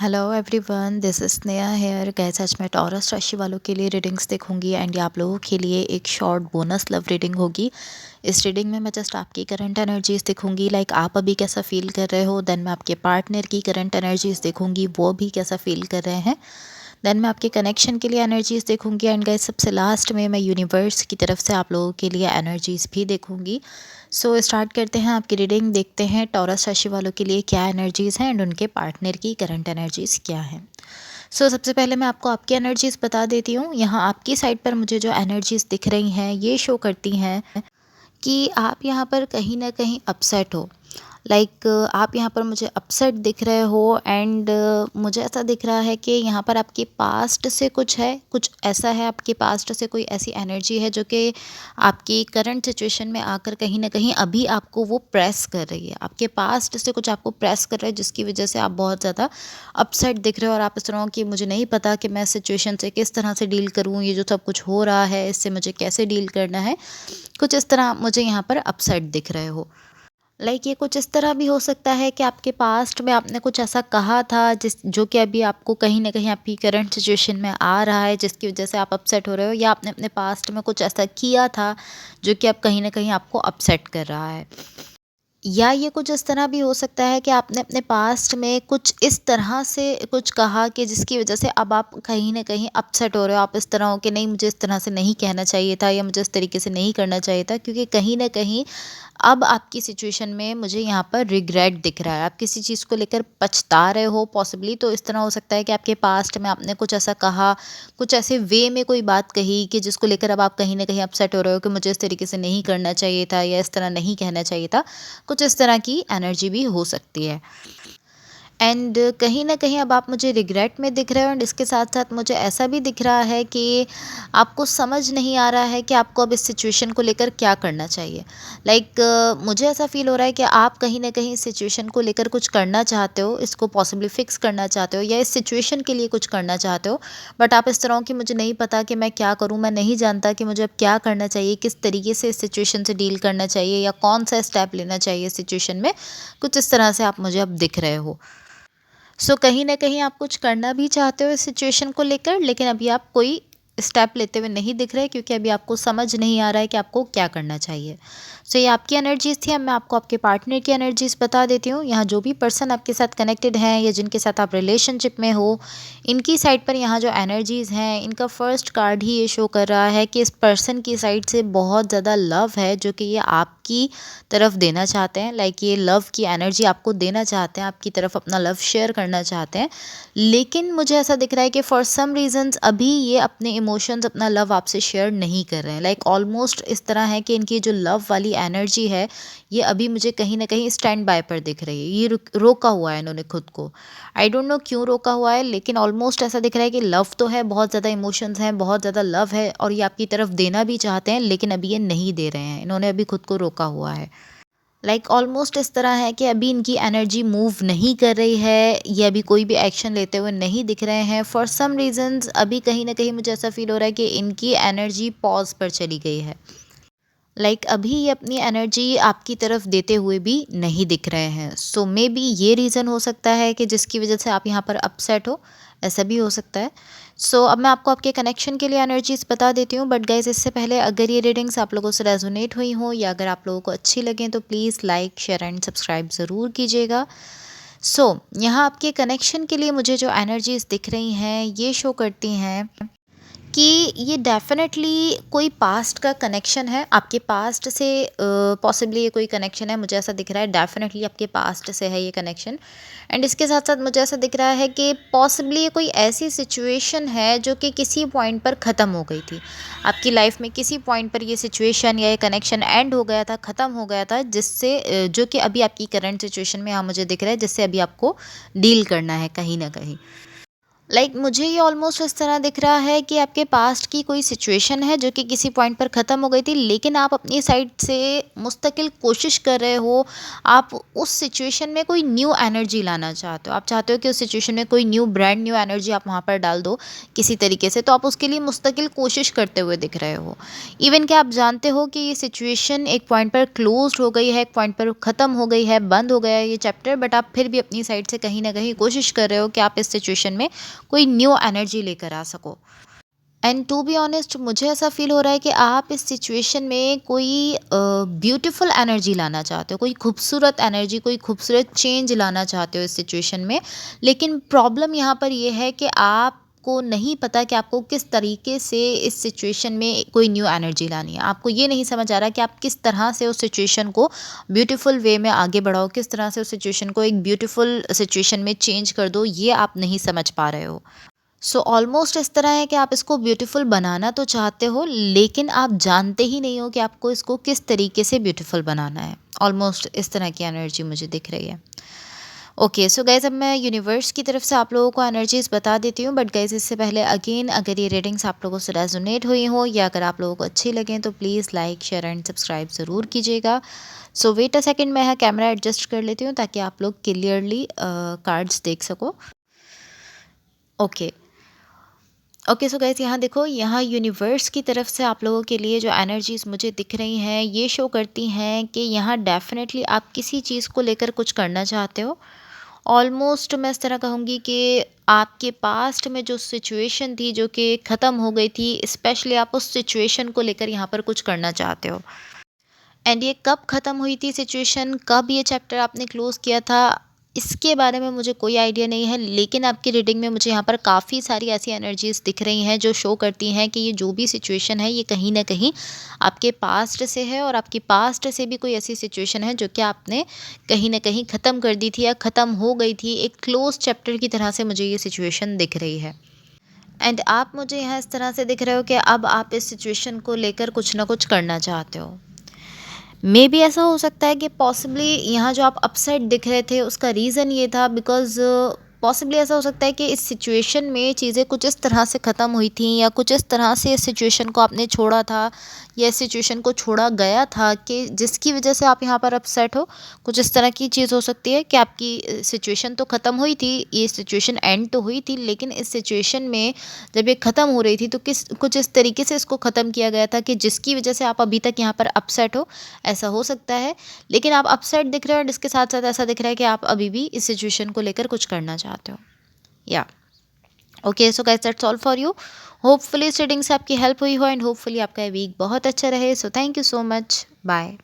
Hello everyone, this is Sneha here. Guys, आज मैं taurus राशि वालों के लिए रीडिंग्स देखूंगी एंड आप लोगों के लिए एक शॉर्ट बोनस लव रीडिंग होगी। इस रीडिंग में मैं जस्ट आपकी करंट एनर्जीज देखूंगी, लाइक आप अभी कैसा फील कर रहे हो। देन मैं आपके पार्टनर की करंट एनर्जीज देखूंगी, वो भी कैसा फील कर रहे हैं। देन मैं आपके कनेक्शन के लिए एनर्जीज देखूंगी एंड गाइस सबसे लास्ट में मैं यूनिवर्स की तरफ से आप लोगों के लिए एनर्जीज भी देखूंगी। सो स्टार्ट करते हैं आपकी रीडिंग। देखते हैं टॉरस राशि वालों के लिए क्या एनर्जीज़ हैं एंड उनके पार्टनर की करंट एनर्जीज़ क्या हैं। सबसे पहले मैं आपको आपकी एनर्जीज़ बता देती हूँ। यहाँ आपकी साइड पर मुझे जो एनर्जीज़ दिख रही हैं ये शो करती हैं कि आप यहाँ पर कहीं ना कहीं अपसेट हो। लाइक आप यहाँ पर मुझे अपसेट दिख रहे हो एंड मुझे ऐसा दिख रहा है कि यहाँ पर आपके पास्ट से कुछ है, कुछ ऐसा है आपके पास्ट से कोई ऐसी एनर्जी है जो कि आपकी करंट सिचुएशन में आकर कहीं ना कहीं अभी आपको वो प्रेस कर रही है। आपके पास्ट से कुछ आपको प्रेस कर रहा है जिसकी वजह से आप बहुत ज़्यादा अपसेट दिख रहे हो और आप इस तरह हो कि मुझे नहीं पता कि मैं सिचुएशन से किस तरह से डील करूँ, ये जो सब कुछ हो रहा है इससे मुझे कैसे डील करना है। कुछ इस तरह आप मुझे यहाँ पर अपसेट दिख रहे हो। लाइक ये कुछ इस तरह भी हो सकता है कि आपके पास्ट में आपने कुछ ऐसा कहा था जिस जो कि अभी आपको कहीं ना कहीं आपकी करंट सिचुएशन में आ रहा है, जिसकी वजह से आप अपसेट हो रहे हो, या आपने अपने पास्ट में कुछ ऐसा किया था जो कि अब कहीं ना कहीं आपको अपसेट कर रहा है। या ये कुछ इस तरह भी हो सकता है कि आपने अपने पास्ट में कुछ इस तरह से कुछ कहा कि जिसकी वजह से अब आप कहीं न कहीं अपसेट हो रहे हो। आप इस तरह हो कि नहीं, मुझे इस तरह से नहीं कहना चाहिए था या मुझे इस तरीके से नहीं करना चाहिए था, क्योंकि कहीं न कहीं अब आपकी सिचुएशन में मुझे यहाँ पर रिग्रेट दिख रहा है। आप किसी चीज़ को लेकर पछता रहे हो पॉसिबली। तो इस तरह हो सकता है कि आपके पास्ट में आपने कुछ ऐसा कहा, कुछ ऐसे वे में कोई बात कही कि जिसको लेकर अब आप कहीं न कहीं अपसेट हो रहे हो कि मुझे इस तरीके से नहीं करना चाहिए था या इस तरह नहीं कहना चाहिए था। कुछ इस तरह की एनर्जी भी हो सकती है। एंड कहीं न कहीं अब आप मुझे रिग्रेट में दिख रहे हो एंड इसके साथ-साथ मुझे ऐसा भी दिख रहा है कि आपको समझ नहीं आ रहा है कि आपको अब इस सिचुएशन को लेकर क्या करना चाहिए। लाइक मुझे ऐसा फ़ील हो रहा है कि आप कहीं न कहीं इस सिचुएशन को लेकर कुछ करना चाहते हो, इसको पॉसिबली फ़िक्स करना चाहते हो या इस सिचुएशन के लिए कुछ करना चाहते हो। बट आप इस तरह हो कि मुझे नहीं पता कि मैं क्या करूँ, मैं नहीं जानता कि मुझे अब क्या करना चाहिए, किस तरीके से इस सिचुएशन से डील करना चाहिए या कौन-सा स्टेप लेना चाहिए इस सिचुएशन में। कुछ इस तरह से आप मुझे अब दिख रहे हो। कहीं न कहीं आप कुछ करना भी चाहते हो इस सिचुएशन को लेकर, लेकिन अभी आप कोई स्टेप लेते हुए नहीं दिख रहे, क्योंकि अभी आपको समझ नहीं आ रहा है कि आपको क्या करना चाहिए। ये आपकी एनर्जीज़ थी। अब मैं आपको आपके पार्टनर की एनर्जीज़ बता देती हूँ। यहाँ जो भी पर्सन आपके साथ कनेक्टेड हैं या जिनके साथ आप रिलेशनशिप में हो, इनकी साइड पर यहाँ जो एनर्जीज़ हैं, इनका फर्स्ट कार्ड ही ये शो कर रहा है कि इस पर्सन की साइड से बहुत ज़्यादा लव है जो कि ये आपकी तरफ देना चाहते हैं। लाइक ये लव की एनर्जी आपको देना चाहते हैं, आपकी तरफ अपना लव शेयर करना चाहते हैं। लेकिन मुझे ऐसा दिख रहा है कि फॉर सम रीज़न्स अभी ये अपने इमोशंस, अपना लव आपसे शेयर नहीं कर रहे हैं। लाइक ऑलमोस्ट इस तरह है कि इनकी जो लव वाली एनर्जी है ये अभी मुझे कहीं ना कहीं स्टैंड बाय पर दिख रही है। ये रोका हुआ है इन्होंने खुद को। आई डोंट नो क्यों रोका हुआ है, लेकिन ऑलमोस्ट ऐसा दिख रहा है कि लव तो है, बहुत ज़्यादा इमोशंस हैं, बहुत ज़्यादा लव है और ये आपकी तरफ देना भी चाहते हैं, लेकिन अभी ये नहीं दे रहे हैं। इन्होंने अभी खुद को रोका हुआ है। लाइक ऑलमोस्ट इस तरह है कि अभी इनकी एनर्जी मूव नहीं कर रही है, ये अभी कोई भी एक्शन लेते हुए नहीं दिख रहे हैं। फॉर सम रीजंस अभी कहीं ना कहीं मुझे ऐसा फील हो रहा है कि इनकी एनर्जी पॉज पर चली गई है। लाइक अभी ये अपनी एनर्जी आपकी तरफ देते हुए भी नहीं दिख रहे हैं। मे बी ये रीज़न हो सकता है कि जिसकी वजह से आप यहाँ पर अपसेट हो, ऐसा भी हो सकता है। अब मैं आपको आपके कनेक्शन के लिए एनर्जीज बता देती हूँ। बट गाइज इससे पहले अगर ये रीडिंग्स आप लोगों से रेजोनेट हुई हो या अगर आप लोगों को अच्छी लगें तो please like, share and subscribe ज़रूर कीजिएगा। यहाँ आपके कनेक्शन के लिए मुझे जो एनर्जीज दिख रही हैं ये शो करती हैं कि ये डेफ़िनेटली कोई पास्ट का कनेक्शन है, आपके पास्ट से पॉसिबली ये कोई कनेक्शन है। मुझे ऐसा दिख रहा है डेफ़िनेटली आपके पास्ट से है ये कनेक्शन। एंड इसके साथ साथ मुझे ऐसा दिख रहा है कि पॉसिबली ये कोई ऐसी सिचुएशन है जो कि किसी पॉइंट पर ख़त्म हो गई थी। आपकी लाइफ में किसी पॉइंट पर ये सिचुएशन या ये कनेक्शन एंड हो गया था, ख़त्म हो गया था, जिससे जो कि अभी आपकी करंट सिचुएशन में यहाँ मुझे दिख रहा है, जिससे अभी आपको डील करना है कहीं ना कहीं। मुझे ये ऑलमोस्ट इस तरह दिख रहा है कि आपके पास्ट की कोई सिचुएशन है जो कि किसी पॉइंट पर ख़त्म हो गई थी, लेकिन आप अपनी साइड से मुस्तकिल कोशिश कर रहे हो। आप उस सिचुएशन में कोई न्यू एनर्जी लाना चाहते हो, आप चाहते हो कि उस सिचुएशन में कोई न्यू ब्रांड न्यू एनर्जी आप वहाँ पर डाल दो किसी तरीके से, तो आप उसके लिए मुस्तकिल कोशिश करते हुए दिख रहे हो। इवन कि आप जानते हो कि ये सिचुएशन एक पॉइंट पर क्लोज हो गई है, एक पॉइंट पर ख़त्म हो गई है, बंद हो गया है ये चैप्टर, बट आप फिर भी अपनी साइड से कहीं ना कहीं कोशिश कर रहे हो कि आप इस सिचुएशन में कोई न्यू एनर्जी लेकर आ सको। एंड टू बी ऑनेस्ट, मुझे ऐसा फील हो रहा है कि आप इस सिचुएशन में कोई ब्यूटीफुल एनर्जी लाना चाहते हो, कोई खूबसूरत एनर्जी, कोई खूबसूरत चेंज लाना चाहते हो इस सिचुएशन में। लेकिन प्रॉब्लम यहाँ पर यह है कि आपको नहीं पता कि आपको किस तरीके से इस सिचुएशन में कोई न्यू एनर्जी लानी है। आपको ये नहीं समझ आ रहा कि आप किस तरह से उस सिचुएशन को ब्यूटीफुल वे में आगे बढ़ाओ, किस तरह से उस सिचुएशन को एक ब्यूटीफुल सिचुएशन में चेंज कर दो, ये आप नहीं समझ पा रहे हो। सो ऑलमोस्ट इस तरह है कि आप इसको ब्यूटीफुल बनाना तो चाहते हो, लेकिन आप जानते ही नहीं हो कि आपको इसको किस तरीके से ब्यूटीफुल बनाना है। ऑलमोस्ट इस तरह की एनर्जी मुझे दिख रही है। ओके, सो गाइज़, अब मैं यूनिवर्स की तरफ से आप लोगों को एनर्जीज़ बता देती हूँ, बट गाइज़ इससे पहले अगेन, अगर ये रीडिंग्स आप लोगों से रेजोनेट हुई हो या अगर आप लोगों को अच्छी लगें तो please like share and subscribe ज़रूर कीजिएगा। सो वेट अ सेकेंड, मैं यहाँ कैमरा एडजस्ट कर लेती हूँ ताकि आप लोग क्लियरली कार्ड्स देख सको। ओके, ओके, सो गाइस, यहाँ देखो, यहाँ यूनिवर्स की तरफ से आप लोगों के लिए जो एनर्जीज मुझे दिख रही हैं ये शो करती हैं कि यहाँ डेफिनेटली आप किसी चीज़ को लेकर कुछ करना चाहते हो। ऑलमोस्ट मैं इस तरह कहूँगी कि आपके पास्ट में जो सिचुएशन थी जो कि ख़त्म हो गई थी, स्पेशली आप उस सिचुएशन को लेकर यहाँ पर कुछ करना चाहते हो। एंड ये कब ख़त्म हुई थी सिचुएशन, कब ये चैप्टर आपने क्लोज़ किया था, इसके बारे में मुझे कोई आइडिया नहीं है। लेकिन आपकी रीडिंग में मुझे यहाँ पर काफ़ी सारी ऐसी एनर्जीज़ दिख रही हैं जो शो करती हैं कि ये जो भी सिचुएशन है ये कहीं न कहीं आपके पास्ट से है, और आपकी पास्ट से भी कोई ऐसी सिचुएशन है जो कि आपने कहीं न कहीं ख़त्म कर दी थी या ख़त्म हो गई थी। एक क्लोज़ चैप्टर की तरह से मुझे ये सिचुएशन दिख रही है। एंड आप मुझे यहाँ इस तरह से दिख रहे हो कि अब आप इस सिचुएशन को लेकर कुछ ना कुछ करना चाहते हो। मे बी ऐसा हो सकता है कि पॉसिबली यहाँ जो आप अपसेट दिख रहे थे उसका रीज़न ये था बिकॉज़ पॉसिबली ऐसा हो सकता है कि इस सिचुएशन में चीज़ें कुछ इस तरह से ख़त्म हुई थी या कुछ इस तरह से इस सिचुएशन को आपने छोड़ा था या इस सिचुएशन को छोड़ा गया था कि जिसकी वजह से आप यहाँ पर अपसेट हो। कुछ इस तरह की चीज़ हो सकती है कि आपकी सिचुएशन तो ख़त्म हुई थी, ये सिचुएशन एंड तो हुई थी, लेकिन इस सिचुएशन में जब ये ख़त्म हो रही थी तो कुछ इस तरीके से इसको ख़त्म किया गया था कि जिसकी वजह से आप अभी तक यहाँ पर अपसेट हो। ऐसा हो सकता है, लेकिन आप अपसेट दिख रहे हो और इसके साथ साथ ऐसा दिख रहा है कि आप अभी भी इस सिचुएशन को लेकर कुछ करना चाहते हो। या okay, so guys, that's all for you. Hopefully इस रीडिंग से आपकी हेल्प हुई हो एंड होपफुली आपका वीक बहुत अच्छा रहे। So thank you so much, bye.